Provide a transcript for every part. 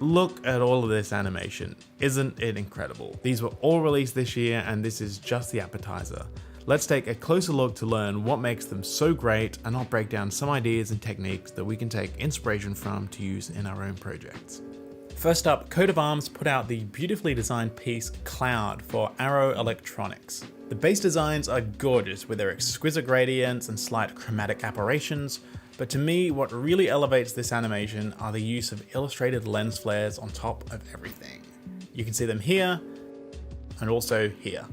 Look at all of this animation. Isn't it incredible? These were all released this year and this is just the appetizer. Let's take a closer look to learn what makes them so great, and I'll break down some ideas and techniques that we can take inspiration from to use in our own projects. First up, Coat of Arms put out the beautifully designed piece Cloud for Arrow Electronics. The base designs are gorgeous with their exquisite gradients and slight chromatic aberrations, but to me what really elevates this animation are the use of illustrated lens flares on top of everything. You can see them here and also here.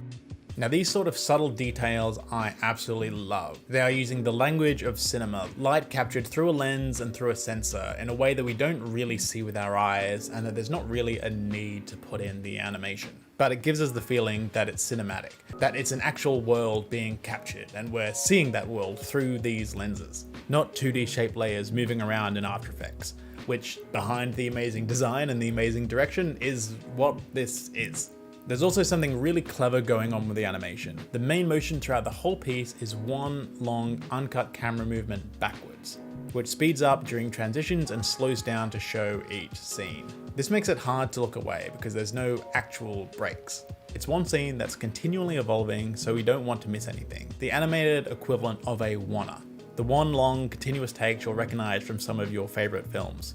Now these sort of subtle details I absolutely love. They are using the language of cinema, light captured through a lens and through a sensor in a way that we don't really see with our eyes, and that there's not really a need to put in the animation. But it gives us the feeling that it's cinematic, that it's an actual world being captured and we're seeing that world through these lenses, not 2D shape layers moving around in After Effects, which behind the amazing design and the amazing direction is what this is. There's also something really clever going on with the animation. The main motion throughout the whole piece is one long uncut camera movement backwards, which speeds up during transitions and slows down to show each scene. This makes it hard to look away because there's no actual breaks. It's one scene that's continually evolving, so we don't want to miss anything. The animated equivalent of a wanna. The one long continuous take you'll recognize from some of your favorite films.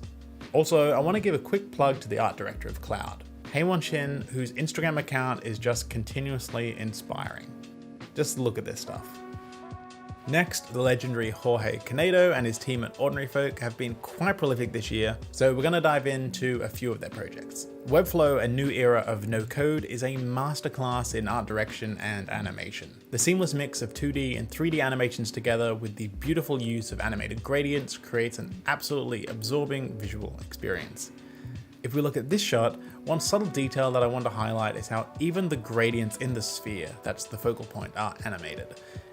Also, I want to give a quick plug to the art director of Cloud, Haewon Shin, whose Instagram account is just continuously inspiring. Just look at this stuff. Next, the legendary Jorge Canedo and his team at Ordinary Folk have been quite prolific this year, so we're going to dive into a few of their projects. Webflow, a new era of no code, is a masterclass in art direction and animation. The seamless mix of 2D and 3D animations together with the beautiful use of animated gradients creates an absolutely absorbing visual experience. If we look at this shot, one subtle detail that I want to highlight is how even the gradients in the sphere, that's the focal point, are animated.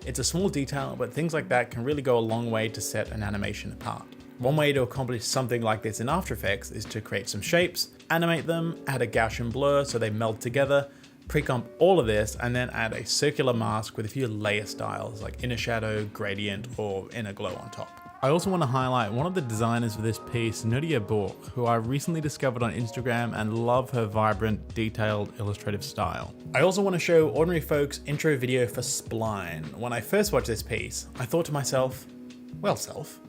It's a small detail, but things like that can really go a long way to set an animation apart. One way to accomplish something like this in After Effects is to create some shapes, animate them, add a Gaussian blur so they meld together, pre-comp all of this, and then add a circular mask with a few layer styles like inner shadow, gradient, or inner glow on top. I also want to highlight one of the designers for this piece, Nudia Bork, who I recently discovered on Instagram and love her vibrant, detailed, illustrative style. I also want to show Ordinary Folk's intro video for Spline. When I first watched this piece, I thought to myself, well self,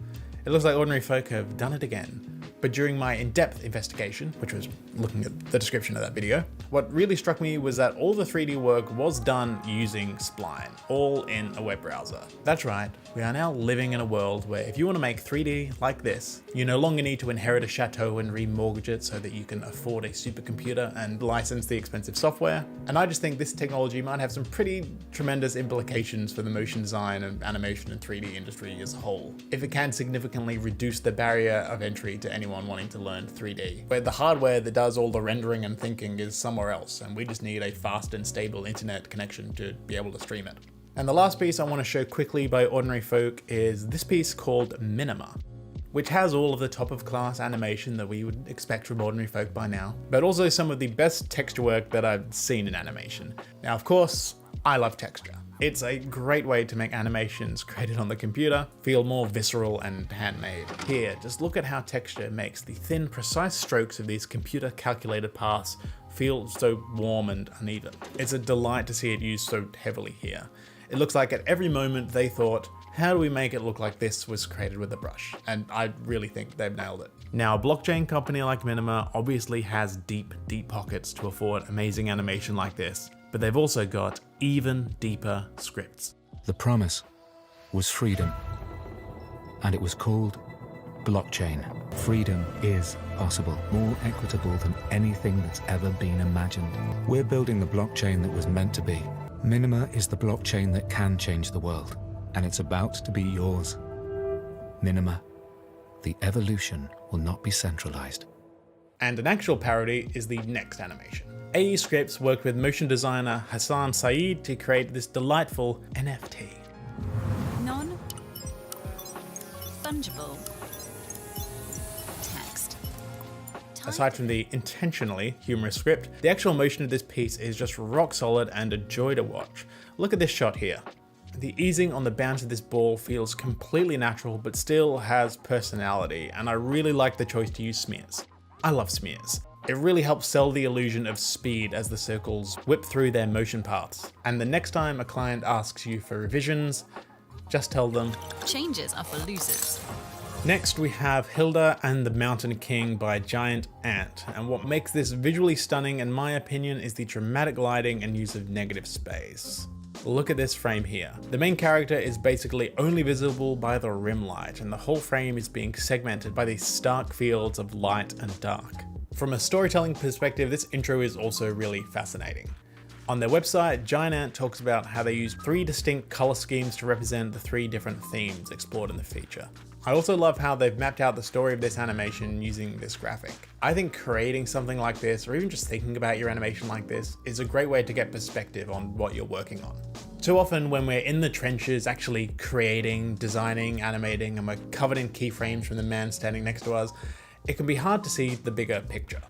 it looks like Ordinary Folk have done it again. But during my in-depth investigation, which was looking at the description of that video, what really struck me was that all the 3D work was done using Spline, all in a web browser. That's right, we are now living in a world where if you want to make 3D like this, you no longer need to inherit a chateau and remortgage it so that you can afford a supercomputer and license the expensive software. And I just think this technology might have some pretty tremendous implications for the motion design and animation and 3D industry as a whole, if it can significantly reduce the barrier of entry to anyone wanting to learn 3D, where the hardware that does all the rendering and thinking is somewhere else, and we just need a fast and stable internet connection to be able to stream it. And the last piece I want to show quickly by Ordinary Folk is this piece called Minima, which has all of the top of class animation that we would expect from Ordinary Folk by now, but also some of the best texture work that I've seen in animation. Now, of course, I love texture. It's a great way to make animations created on the computer feel more visceral and handmade. Here, just look at how texture makes the thin, precise strokes of these computer calculated paths feel so warm and uneven. It's a delight to see it used so heavily here. It looks like at every moment they thought, how do we make it look like this was created with a brush? And I really think they've nailed it. Now, a blockchain company like Minima obviously has deep, deep pockets to afford amazing animation like this, but they've also got even deeper scripts. The promise was freedom, and it was called blockchain. Freedom is possible, more equitable than anything that's ever been imagined. We're building the blockchain that was meant to be. Minima is the blockchain that can change the world, and it's about to be yours. Minima, the evolution will not be centralized. And an actual parody is the next animation. AE Scripts worked with motion designer Hassan Saeed to create this delightful NFT. Non-fungible text. Aside from the intentionally humorous script, the actual motion of this piece is just rock solid and a joy to watch. Look at this shot here. The easing on the bounce of this ball feels completely natural but still has personality, and I really like the choice to use smears. I love smears. It really helps sell the illusion of speed as the circles whip through their motion paths. And the next time a client asks you for revisions, just tell them, Changes are for losers. Next we have Hilda and the Mountain King by Giant Ant, and what makes this visually stunning in my opinion is the dramatic lighting and use of negative space. Look at this frame here. The main character is basically only visible by the rim light, and the whole frame is being segmented by these stark fields of light and dark. From a storytelling perspective, this intro is also really fascinating. On their website, Giant Ant talks about how they use 3 distinct color schemes to represent the 3 different themes explored in the feature. I also love how they've mapped out the story of this animation using this graphic. I think creating something like this, or even just thinking about your animation like this, is a great way to get perspective on what you're working on. Too often when we're in the trenches actually creating, designing, animating, and we're covered in keyframes from the man standing next to us, it can be hard to see the bigger picture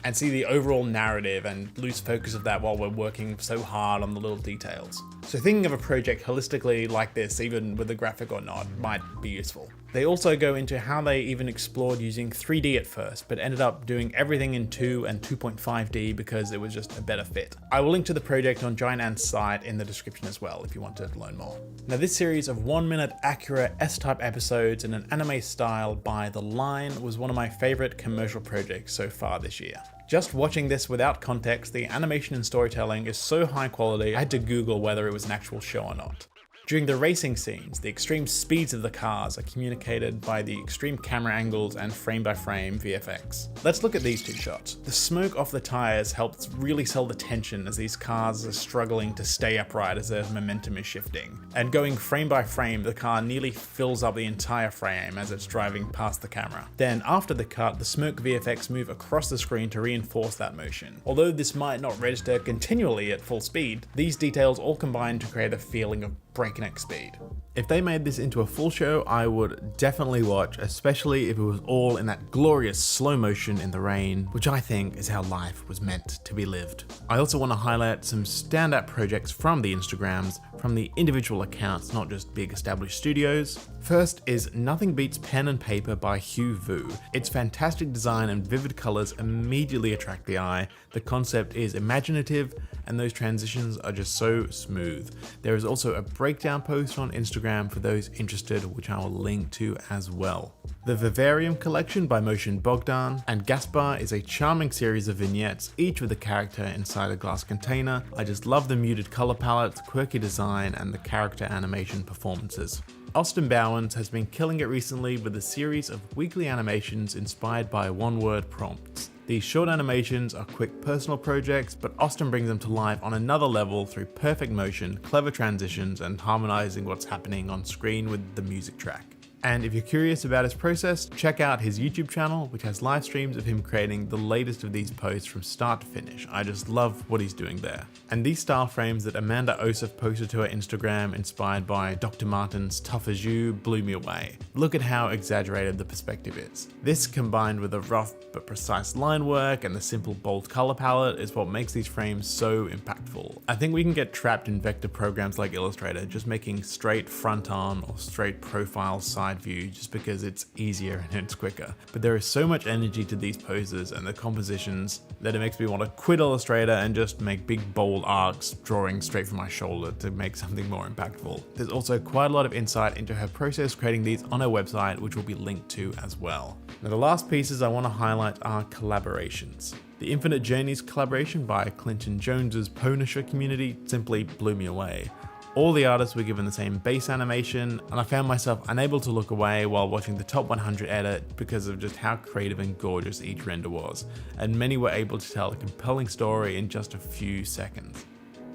and see the overall narrative and lose focus of that while we're working so hard on the little details. So thinking of a project holistically like this, even with a graphic or not, might be useful. They also go into how they even explored using 3D at first, but ended up doing everything in 2 and 2.5D because it was just a better fit. I will link to the project on Giant Ant's site in the description as well if you want to learn more. Now this series of 1-minute accurate S-type episodes in an anime style by The Line was one of my favorite commercial projects so far this year. Just watching this without context, the animation and storytelling is so high quality, I had to Google whether it was an actual show or not. During the racing scenes, the extreme speeds of the cars are communicated by the extreme camera angles and frame-by-frame VFX. Let's look at these 2 shots. The smoke off the tires helps really sell the tension as these cars are struggling to stay upright as their momentum is shifting. And going frame by frame, the car nearly fills up the entire frame as it's driving past the camera. Then after the cut, the smoke VFX move across the screen to reinforce that motion. Although this might not register continually at full speed, these details all combine to create a feeling of breakneck speed. If they made this into a full show, I would definitely watch, especially if it was all in that glorious slow motion in the rain, which I think is how life was meant to be lived. I also want to highlight some standout projects from the Instagrams, from the individual accounts, not just big established studios. First is Nothing Beats Pen and Paper by Hugh Vu. Its fantastic design and vivid colors immediately attract the eye. The concept is imaginative and those transitions are just so smooth. There is also a breakdown post on Instagram for those interested, which I will link to as well. The Vivarium Collection by Motion Bogdan and Gaspar is a charming series of vignettes, each with a character inside a glass container. I just love the muted color palettes, quirky design, and the character animation performances. Austin Bowens has been killing it recently with a series of weekly animations inspired by one-word prompts. These short animations are quick personal projects, but Austin brings them to life on another level through perfect motion, clever transitions, and harmonizing what's happening on screen with the music track. And if you're curious about his process, check out his YouTube channel, which has live streams of him creating the latest of these posts from start to finish. I just love what he's doing there. And these style frames that Amanda Osif posted to her Instagram, inspired by Dr. Martin's Tough As You, blew me away. Look at how exaggerated the perspective is. This, combined with the rough but precise line work and the simple bold color palette, is what makes these frames so impactful. I think we can get trapped in vector programs like Illustrator, just making straight front on or straight profile side view just because it's easier and it's quicker. But there is so much energy to these poses and the compositions that it makes me want to quit Illustrator and just make big bold arcs drawing straight from my shoulder to make something more impactful. There's also quite a lot of insight into her process creating these on her website, which will be linked to as well. Now the last pieces I want to highlight are collaborations. The Infinite Journeys collaboration by Clinton Jones's Punisher community simply blew me away. All the artists were given the same base animation, and I found myself unable to look away while watching the top 100 edit because of just how creative and gorgeous each render was, and many were able to tell a compelling story in just a few seconds.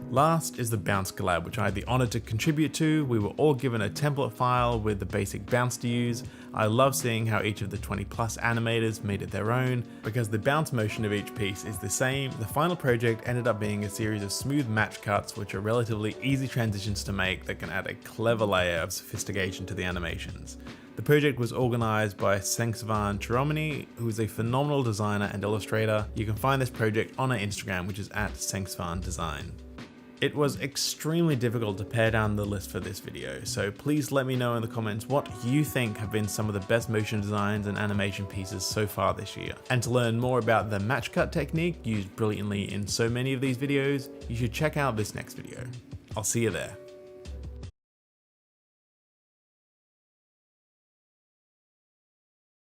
Last is the Bounce collab, which I had the honor to contribute to. We were all given a template file with the basic bounce to use. I love seeing how each of the 20+ animators made it their own. Because the bounce motion of each piece is the same, the final project ended up being a series of smooth match cuts, which are relatively easy transitions to make that can add a clever layer of sophistication to the animations. The project was organized by Sengsvan Chiromani, who is a phenomenal designer and illustrator. You can find this project on her Instagram, which is @Sengsvan Design. It was extremely difficult to pare down the list for this video, so please let me know in the comments what you think have been some of the best motion designs and animation pieces so far this year. And to learn more about the match cut technique used brilliantly in so many of these videos, you should check out this next video. I'll see you there.